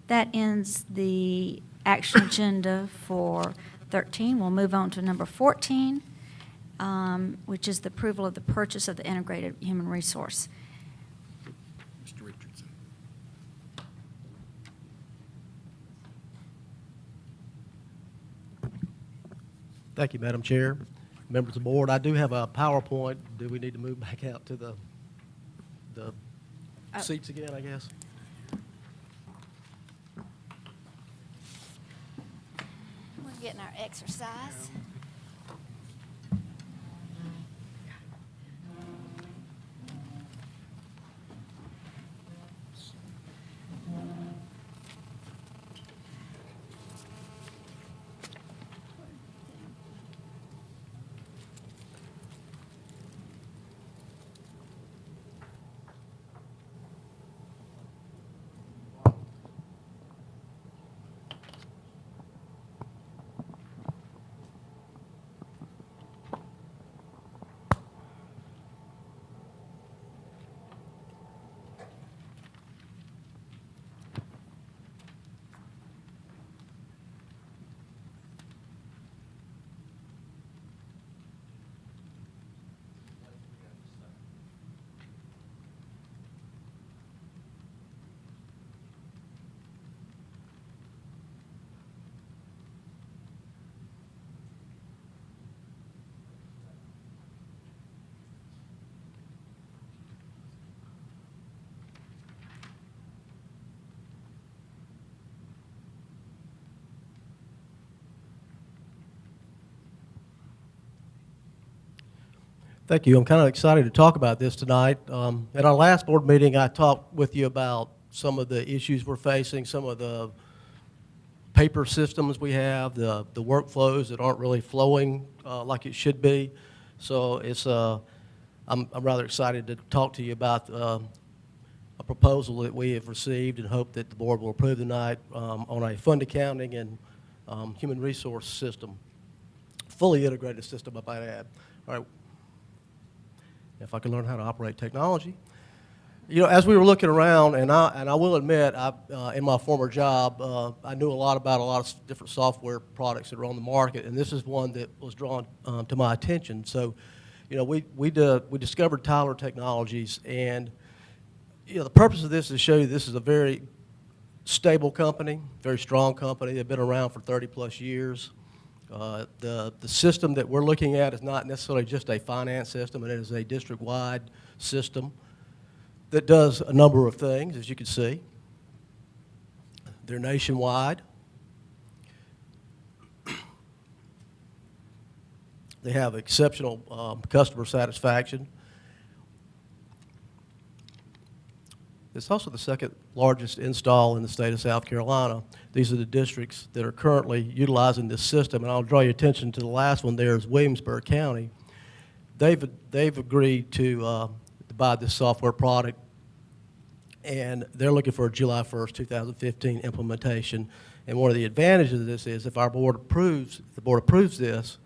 That ends the action agenda for 13. We'll move on to number 14, which is the approval of the purchase of the integrated human resource. Mr. Richardson. Thank you, Madam Chair. Members of the board, I do have a PowerPoint. Do we need to move back out to the seats again, I guess? We're getting our exercise. Thank you. I'm kind of excited to talk about this tonight. At our last board meeting, I talked with you about some of the issues we're facing, some of the paper systems we have, the workflows that aren't really flowing like it should be. So I'm rather excited to talk to you about a proposal that we have received and hope that the board will approve tonight on a fund accounting and human resource system, fully integrated system, I might add. All right. If I can learn how to operate technology. You know, as we were looking around, and I will admit, in my former job, I knew a lot about a lot of different software products that are on the market, and this is one that was drawn to my attention. So, you know, we discovered Tyler Technologies, and you know, the purpose of this is to show you this is a very stable company, very strong company. They've been around for 30+ years. The system that we're looking at is not necessarily just a finance system, it is a district-wide system that does a number of things, as you can see. They're nationwide. They have exceptional customer satisfaction. It's also the second largest install in the state of South Carolina. These are the districts that are currently utilizing this system, and I'll draw your attention to the last one there is Williamsburg County. They've agreed to buy this software product, and they're looking for a July 1st, 2015 implementation. And one of the advantages of this is if the board approves this,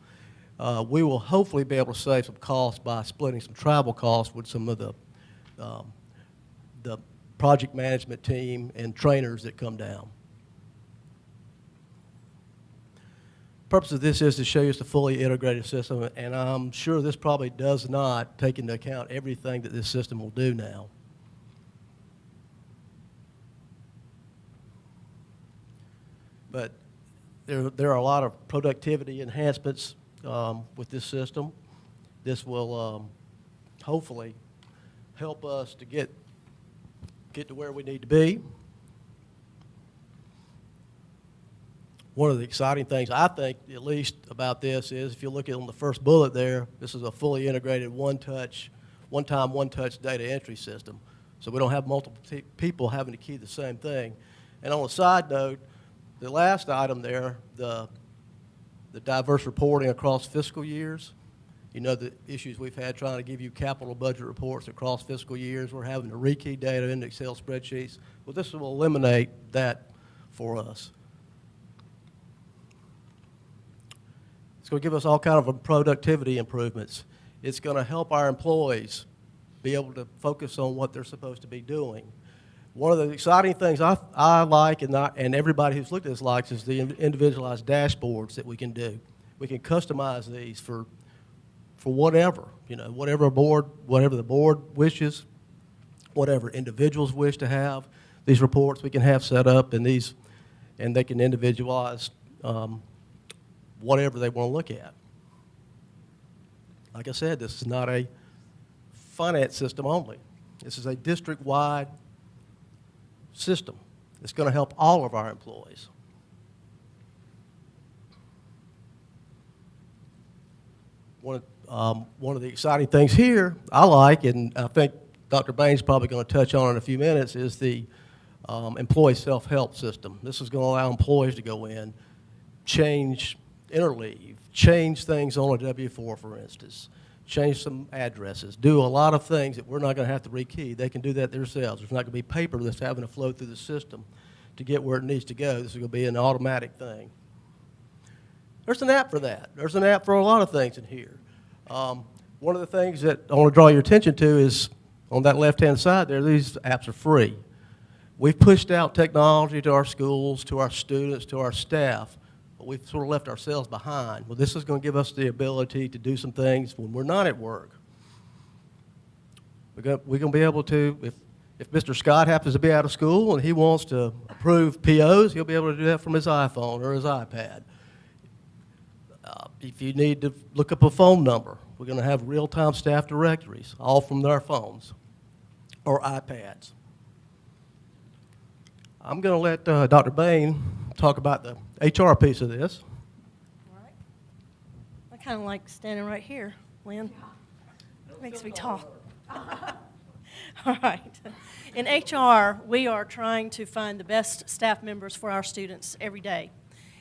we will hopefully be able to save some costs by splitting some travel costs with some of the project management team and trainers that come down. The purpose of this is to show you it's a fully integrated system, and I'm sure this probably does not take into account everything that this system will do now. But there are a lot of productivity enhancements with this system. This will hopefully help us to get to where we need to be. One of the exciting things I think, at least, about this is if you look at on the first bullet there, this is a fully integrated one-time, one-touch data entry system. So we don't have multiple people having to key the same thing. And on a side note, the last item there, the diverse reporting across fiscal years, you know the issues we've had trying to give you capital budget reports across fiscal years. We're having to rekey data into Excel spreadsheets. Well, this will eliminate that for us. It's going to give us all kind of productivity improvements. It's going to help our employees be able to focus on what they're supposed to be doing. One of the exciting things I like, and everybody who's looked at this likes, is the individualized dashboards that we can do. We can customize these for whatever, whatever the board wishes, whatever individuals wish to have. These reports we can have set up, and they can individualize whatever they want to look at. Like I said, this is not a finance system only. This is a district-wide system. It's going to help all of our employees. One of the exciting things here I like, and I think Dr. Bain's probably going to touch on in a few minutes, is the employee self-help system. This is going to allow employees to go in, change interleave, change things on a W-4, for instance, change some addresses, do a lot of things that we're not going to have to rekey. They can do that themselves. There's not going to be paper that's having to flow through the system to get where it needs to go. This is going to be an automatic thing. There's an app for that. There's an app for a lot of things in here. One of the things that I want to draw your attention to is on that left-hand side there, these apps are free. We've pushed out technology to our schools, to our students, to our staff, but we've sort of left ourselves behind. Well, this is going to give us the ability to do some things when we're not at work. We're going to be able to, if Mr. Scott happens to be out of school and he wants to approve POs, he'll be able to do that from his iPhone or his iPad. If you need to look up a phone number, we're going to have real-time staff directories, all from their phones or iPads. I'm going to let Dr. Bain talk about the HR piece of this. All right. I kind of like standing right here, Lynn. Makes me tall. All right. In HR, we are trying to find the best staff members for our students every day.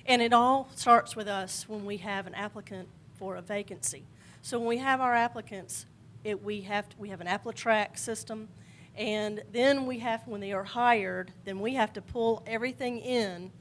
And it all starts with us when we have an applicant for a vacancy. So when we have our applicants, we have an AppleTrack system, and then when they are hired, then we have to pull everything in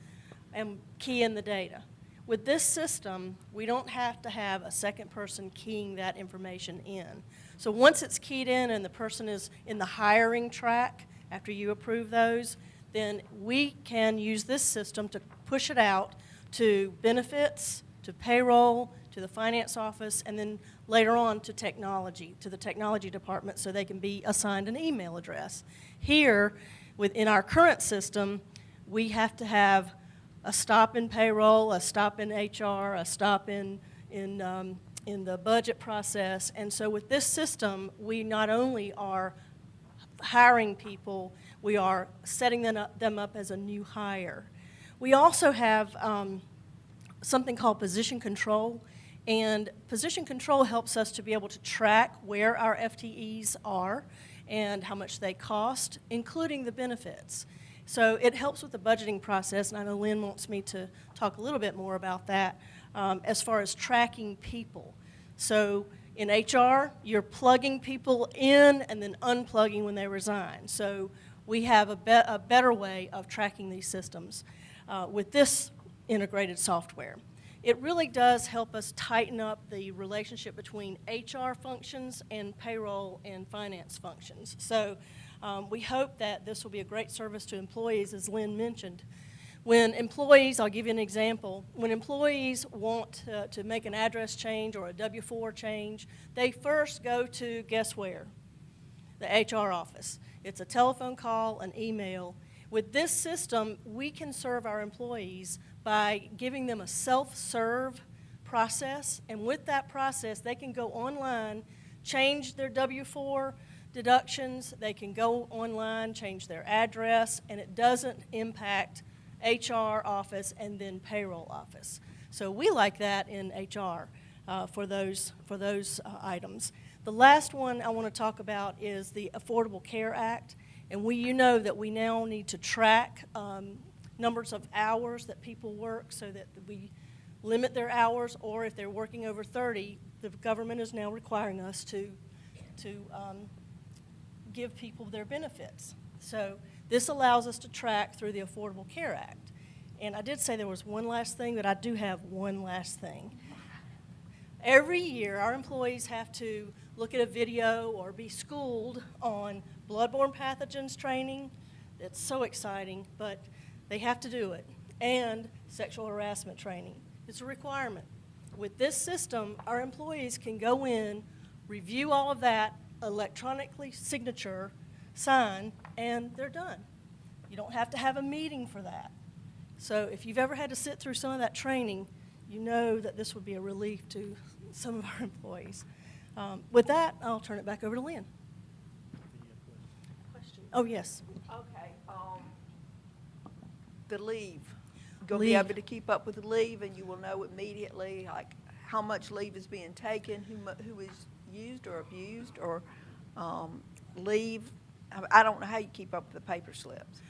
and key in the data. With this system, we don't have to have a second person keying that information in. So once it's keyed in and the person is in the hiring track, after you approve those, then we can use this system to push it out to benefits, to payroll, to the finance office, and then later on to technology, to the technology department, so they can be assigned an email address. Here, within our current system, we have to have a stop in payroll, a stop in HR, a stop in the budget process. And so with this system, we not only are hiring people, we are setting them up as a new hire. We also have something called position control, and position control helps us to be able to track where our FTEs are and how much they cost, including the benefits. So it helps with the budgeting process, and I know Lynn wants me to talk a little bit more about that as far as tracking people. So in HR, you're plugging people in and then unplugging when they resign. So we have a better way of tracking these systems with this integrated software. It really does help us tighten up the relationship between HR functions and payroll and finance functions. So we hope that this will be a great service to employees, as Lynn mentioned. When employees, I'll give you an example, when employees want to make an address change or a W-4 change, they first go to, guess where? The HR office. It's a telephone call, an email. With this system, we can serve our employees by giving them a self-serve process, and with that process, they can go online, change their W-4 deductions, they can go online, change their address, and it doesn't impact HR office and then payroll office. So we like that in HR for those items. The last one I want to talk about is the Affordable Care Act, and you know that we now need to track numbers of hours that people work so that we limit their hours, or if they're working over 30, the government is now requiring us to give people their benefits. So this allows us to track through the Affordable Care Act. And I did say there was one last thing, but I do have one last thing. Every year, our employees have to look at a video or be schooled on bloodborne pathogens training, It's so exciting, but they have to do it. And sexual harassment training. It's a requirement. With this system, our employees can go in, review all of that, electronically signature, sign, and they're done. You don't have to have a meeting for that. So if you've ever had to sit through some of that training, you know that this would be a relief to some of our employees. With that, I'll turn it back over to Lynn. Oh, yes. Okay, the leave. You'll be Leave. able to keep up with the leave, and you will know immediately, like, how much leave is being taken, who is used or abused, or leave. I don't know how you keep up with the paper slips.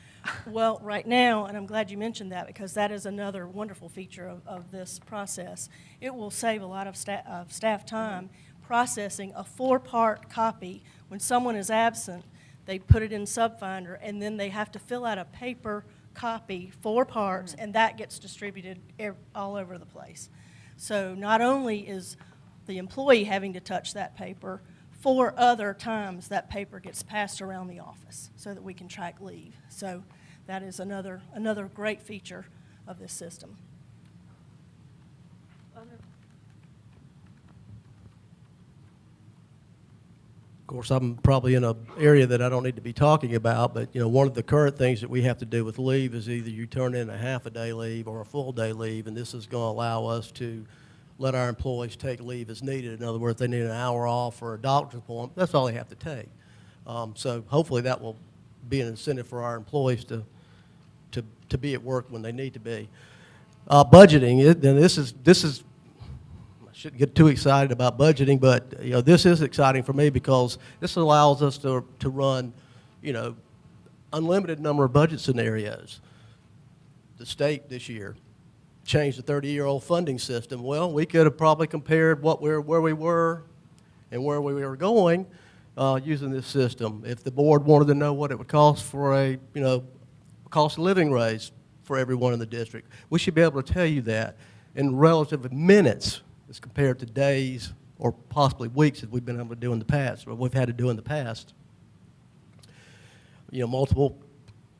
Well, right now, and I'm glad you mentioned that because that is another wonderful feature of this process. It will save a lot of staff time processing a 4-part copy. When someone is absent, they put it in Subfinder, and then they have to fill out a paper copy, 4 parts, and that gets distributed all over the place. So not only is the employee having to touch that paper, 4 other times that paper gets passed around the office so that we can track leave. So that is another great feature of this system. Of course, I'm probably in an area that I don't need to be talking about, but, you know, one of the current things that we have to do with leave is either you turn in a half-a-day leave or a full-day leave, and this is going to allow us to let our employees take leave as needed. In other words, if they need an hour off for a doctor's appointment, that's all they have to take. So hopefully that will be an incentive for our employees to be at work when they need to be. Budgeting, then this is I shouldn't get too excited about budgeting, but you know, this is exciting for me because this allows us to run, you know, unlimited number of budget scenarios. The state this year changed the 30-year-old funding system. Well, we could have probably compared where we were and where we were going using this system. If the board wanted to know what it would cost for a, you know, cost of living raise for everyone in the district, we should be able to tell you that in relative minutes as compared to days or possibly weeks that we've been able to do in the past, or we've had to do in the past. You know, multiple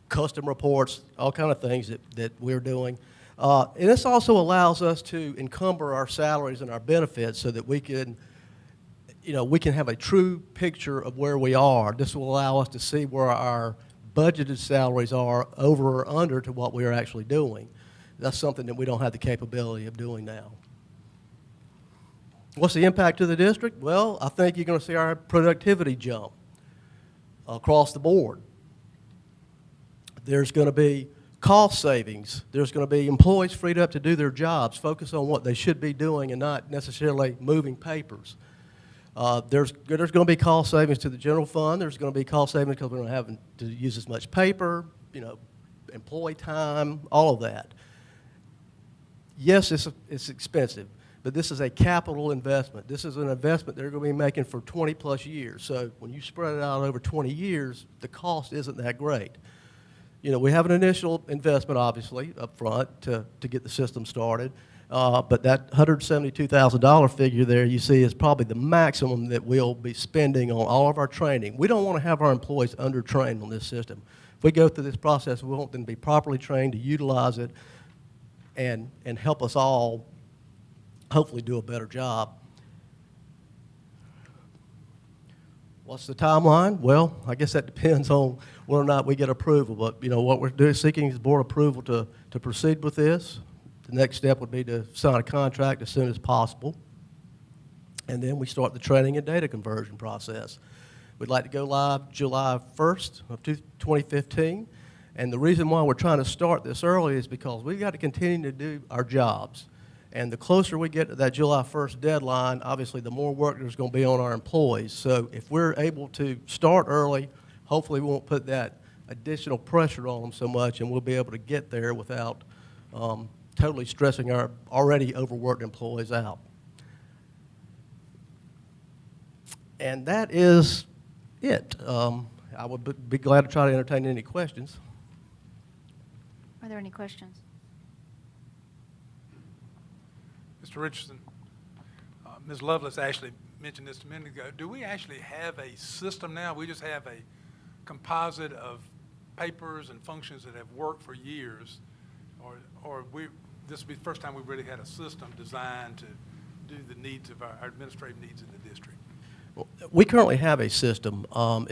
custom reports, all kind of things that we're doing. And this also allows us to encumber our salaries and our benefits so that we can, you know, we can have a true picture of where we are. This will allow us to see where our budgeted salaries are over or under to what we are actually doing. That's something that we don't have the capability of doing now. What's the impact to the district? Well, I think you're going to see our productivity jump across the board. There's going to be cost savings. There's going to be employees freed up to do their jobs, focus on what they should be doing and not necessarily moving papers. There's going to be cost savings to the general fund. There's going to be cost savings because we're not having to use as much paper, you know, employee time, all of that. Yes, it's expensive, but this is a capital investment. This is an investment they're going to be making for 20-plus years. So when you spread it out over 20 years, the cost isn't that great. You know, we have an initial investment, obviously, up front to get the system started. But that $172,000 figure there you see is probably the maximum that we'll be spending on all of our training. We don't want to have our employees under-trained on this system. If we go through this process, we want them to be properly trained to utilize it and help us all hopefully do a better job. What's the timeline? Well, I guess that depends on whether or not we get approval. But, you know, what we're doing, seeking is board approval to proceed with this. The next step would be to sign a contract as soon as possible. And then we start the training and data conversion process. We'd like to go live July 1st of 2015. And the reason why we're trying to start this early is because we've got to continue to do our jobs. And the closer we get to that July 1st deadline, obviously the more work there's going to be on our employees. So if we're able to start early, hopefully we won't put that additional pressure on them so much, and we'll be able to get there without totally stressing our already overworked employees out. And that is it. I would be glad to try to entertain any questions. Are there any questions? Mr. Richardson, Ms. Lovelace actually mentioned this a minute ago. Do we actually have a system now? We just have a composite of papers and functions that have worked for years, or this will be the first time we've really had a system designed to do the needs of our administrative needs in the district? We currently have a system. I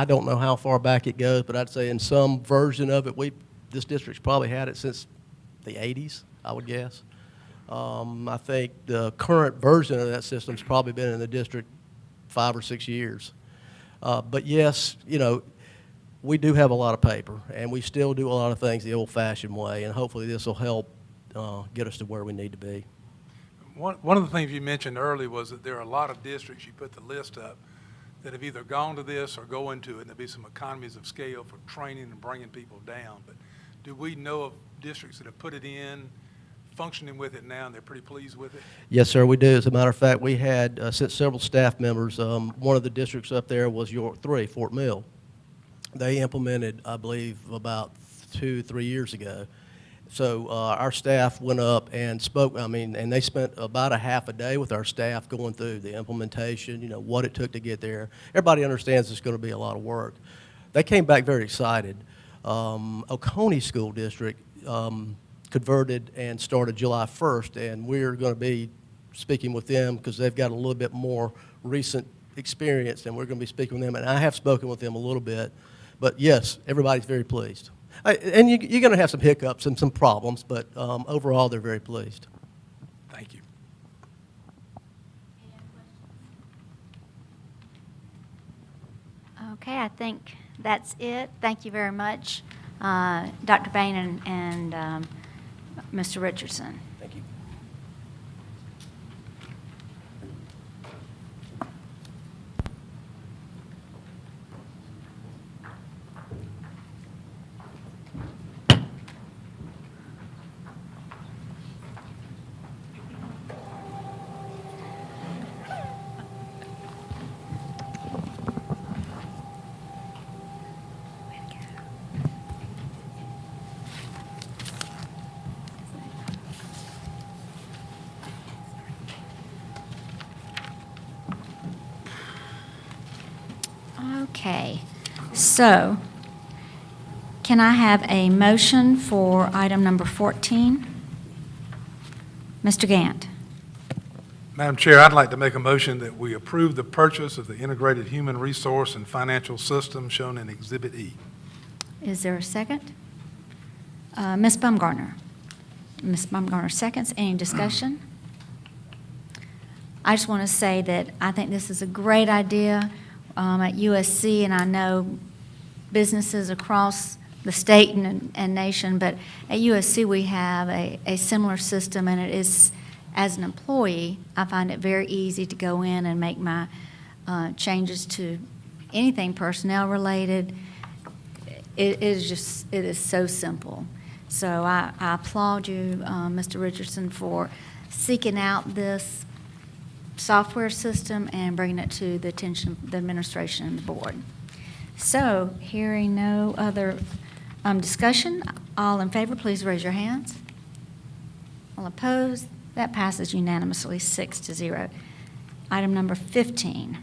don't know how far back it goes, but I'd say in some version of it, this district's probably had it since the 80s, I would guess. I think the current version of that system's probably been in the district 5 or 6 years. But yes, we do have a lot of paper, and we still do a lot of things the old-fashioned way, and hopefully this will help get us to where we need to be. One of the things you mentioned earlier was that there are a lot of districts, you put the list up, that have either gone to this or go into it, and there'll be some economies of scale for training and bringing people down. But do we know of districts that have put it in, functioning with it now, and they're pretty pleased with it? Yes, sir, we do. As a matter of fact, we had sent several staff members. One of the districts up there was York 3, Fort Mill. They implemented, I believe, about 2-3 years ago. So our staff went up and spoke, and they spent about a half a day with our staff going through the implementation, what it took to get there. Everybody understands it's going to be a lot of work. They came back very excited. Oconee School District converted and started July 1st, and we're going to be speaking with them because they've got a little bit more recent experience, and we're going to be speaking with them. And I have spoken with them a little bit. But yes, everybody's very pleased. And you're going to have some hiccups and some problems, but overall, they're very pleased. Thank you. Okay, I think that's it. Thank you very much, Dr. Bain and Mr. Richardson. Thank you. Okay, so can I have a motion for item number 14? Mr. Gant. Madam Chair, I'd like to make a motion that we approve the purchase of the integrated human resource and financial system shown in Exhibit E. Is there a second? Ms. Baumgartner. Ms. Baumgartner seconds. Any discussion? I just want to say that I think this is a great idea at USC, and I know businesses across the state and nation, but at USC we have a similar system, and it is, as an employee, I find it very easy to go in and make my changes to anything personnel related. It is so simple. So I applaud you, Mr. Richardson, for seeking out this software system and bringing it to the attention of the administration and the board. So, hearing no other discussion, all in favor, please raise your hands. All opposed? That passes unanimously, 6-0. Item number 15.